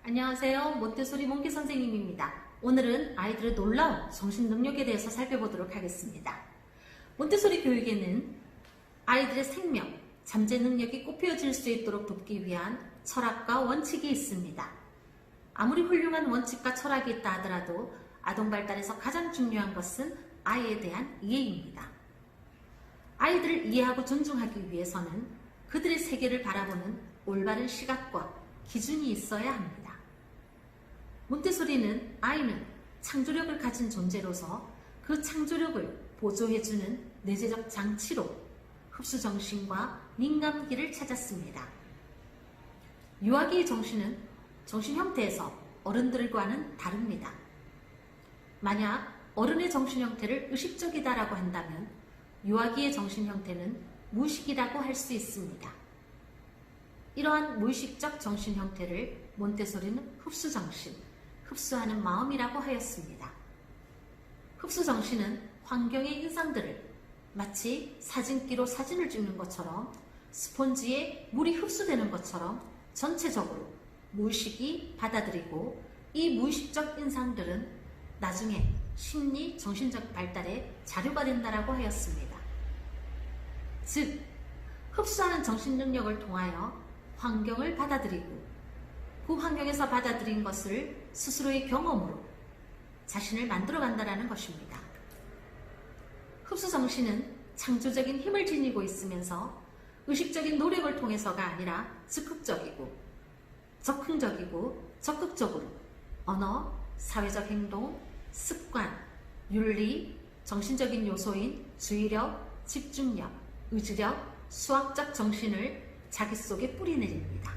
안녕하세요. 몬테소리 몽키 선생님입니다. 오늘은 아이들의 놀라운 정신 능력에 대해서 살펴보도록 하겠습니다. 몬테소리 교육에는 아이들의 생명, 잠재 능력이 꽃피워질 수 있도록 돕기 위한 철학과 원칙이 있습니다. 아무리 훌륭한 원칙과 철학이 있다 하더라도 아동 발달에서 가장 중요한 것은 아이에 대한 이해입니다. 아이들을 이해하고 존중하기 위해서는 그들의 세계를 바라보는 올바른 시각과 기준이 있어야 합니다. 몬테소리는 아이는 창조력을 가진 존재로서 그 창조력을 보조해주는 내재적 장치로 흡수정신과 민감기를 찾았습니다. 유아기의 정신은 정신 형태에서 어른들과는 다릅니다. 만약 어른의 정신 형태를 의식적이다라고 한다면 유아기의 정신 형태는 무의식이라고 할 수 있습니다. 이러한 무의식적 정신 형태를 몬테소리는 흡수정신, 흡수하는 마음이라고 하였습니다. 흡수정신은 환경의 인상들을 마치 사진기로 사진을 찍는 것처럼 스폰지에 물이 흡수되는 것처럼 전체적으로 무의식이 받아들이고 이 무의식적 인상들은 나중에 심리, 정신적 발달에 자료가 된다라고 하였습니다. 즉, 흡수하는 정신 능력을 통하여 환경을 받아들이고 그 환경에서 받아들인 것을 스스로의 경험으로 자신을 만들어 간다는 것입니다. 흡수정신은 창조적인 힘을 지니고 있으면서 의식적인 노력을 통해서가 아니라 즉흥적이고 적극적으로 언어, 사회적 행동, 습관, 윤리, 정신적인 요소인 주의력, 집중력, 의지력, 수학적 정신을 자기 속에 뿌리내립니다.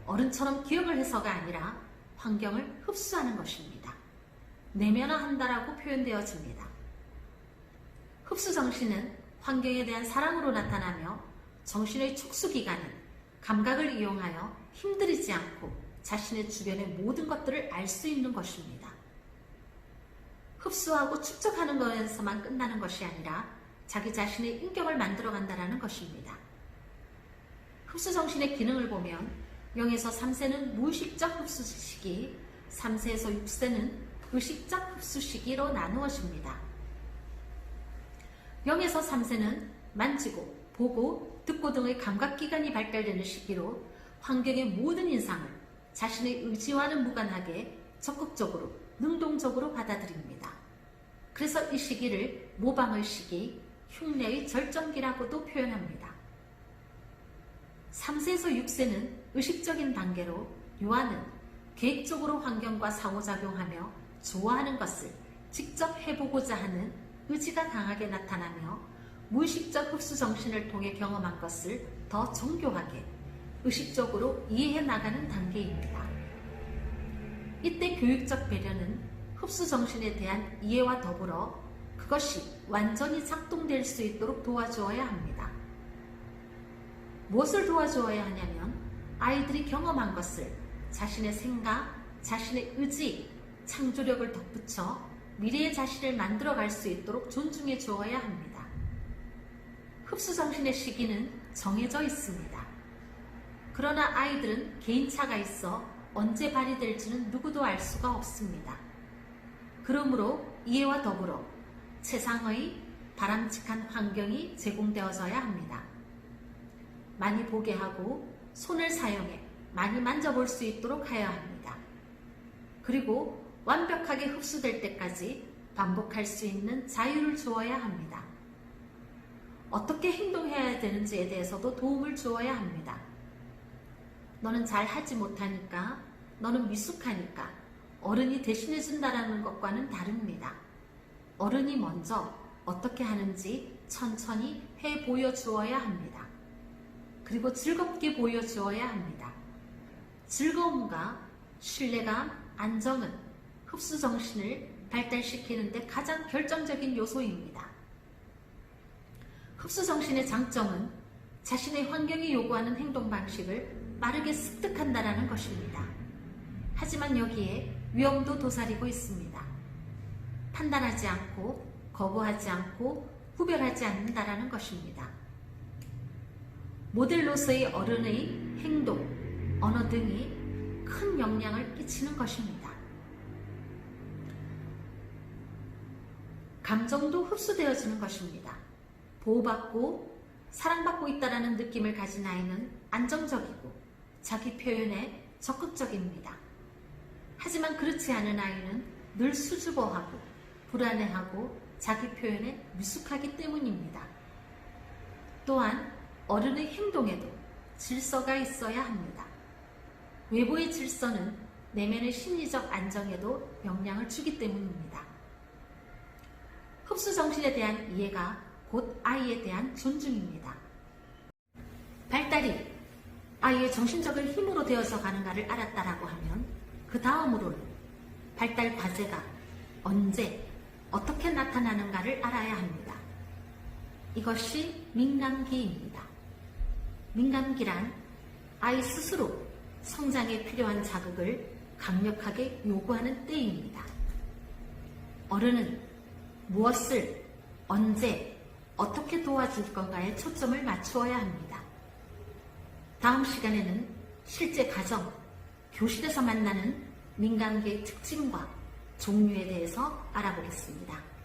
어른처럼 기억을 해서가 아니라 환경을 흡수하는 것입니다. 내면화한다라고 표현되어집니다. 흡수정신은 환경에 대한 사랑으로 나타나며 정신의 촉수기관인 감각을 이용하여 힘들이지 않고 자신의 주변의 모든 것들을 알 수 있는 것입니다. 흡수하고 축적하는 것에서만 끝나는 것이 아니라 자기 자신의 인격을 만들어간다는 것입니다. 흡수정신의 기능을 보면 0에서 3세는 무의식적 흡수 시기, 3세에서 6세는 의식적 흡수 시기로 나누어집니다. 0에서 3세는 만지고, 보고, 듣고 등의 감각기관이 발달되는 시기로 환경의 모든 인상을 자신의 의지와는 무관하게 적극적으로, 능동적으로 받아들입니다. 그래서 이 시기를 모방의 시기, 흉내의 절정기라고도 표현합니다. 3세에서 6세는 의식적인 단계로 유아는 계획적으로 환경과 상호작용하며 좋아하는 것을 직접 해보고자 하는 의지가 강하게 나타나며 무의식적 흡수정신을 통해 경험한 것을 더 정교하게 의식적으로 이해해 나가는 단계입니다. 이때 교육적 배려는 흡수정신에 대한 이해와 더불어 그것이 완전히 작동될 수 있도록 도와주어야 합니다. 무엇을 도와주어야 하냐면 아이들이 경험한 것을 자신의 생각, 자신의 의지, 창조력을 덧붙여 미래의 자신을 만들어갈 수 있도록 존중해 주어야 합니다. 흡수정신의 시기는 정해져 있습니다. 그러나 아이들은 개인차가 있어 언제 발휘될지는 누구도 알 수가 없습니다. 그러므로 이해와 더불어 최상의 바람직한 환경이 제공되어져야 합니다. 많이 보게 하고 손을 사용해 많이 만져볼 수 있도록 하여야 합니다. 그리고 완벽하게 흡수될 때까지 반복할 수 있는 자유를 주어야 합니다. 어떻게 행동해야 되는지에 대해서도 도움을 주어야 합니다. 너는 잘 하지 못하니까, 너는 미숙하니까 어른이 대신해 준다는 것과는 다릅니다. 어른이 먼저 어떻게 하는지 천천히 해 보여주어야 합니다. 그리고 즐겁게 보여주어야 합니다. 즐거움과 신뢰감, 안정은 흡수정신을 발달시키는 데 가장 결정적인 요소입니다. 흡수정신의 장점은 자신의 환경이 요구하는 행동 방식을 빠르게 습득한다는 것입니다. 하지만 여기에 위험도 도사리고 있습니다. 판단하지 않고, 거부하지 않고, 구별하지 않는다는 것입니다. 모델로서의 어른의 행동, 언어 등이 큰 영향을 끼치는 것입니다. 감정도 흡수되어지는 것입니다. 보호받고 사랑받고 있다는 느낌을 가진 아이는 안정적이고 자기 표현에 적극적입니다. 하지만 그렇지 않은 아이는 늘 수줍어하고 불안해하고 자기 표현에 미숙하기 때문입니다. 또한 어른의 행동에도 질서가 있어야 합니다. 외부의 질서는 내면의 심리적 안정에도 영향을 주기 때문입니다. 흡수 정신에 대한 이해가 곧 아이에 대한 존중입니다. 발달이 아이의 정신적인 힘으로 되어서 가는가를 알았다라고 하면 그 다음으로는 발달 과제가 언제 어떻게 나타나는가를 알아야 합니다. 이것이 민감기입니다. 민감기란 아이 스스로 성장에 필요한 자극을 강력하게 요구하는 때입니다. 어른은 무엇을 언제 어떻게 도와줄 건가에 초점을 맞추어야 합니다. 다음 시간에는 실제 가정, 교실에서 만나는 민감기의 특징과 종류에 대해서 알아보겠습니다.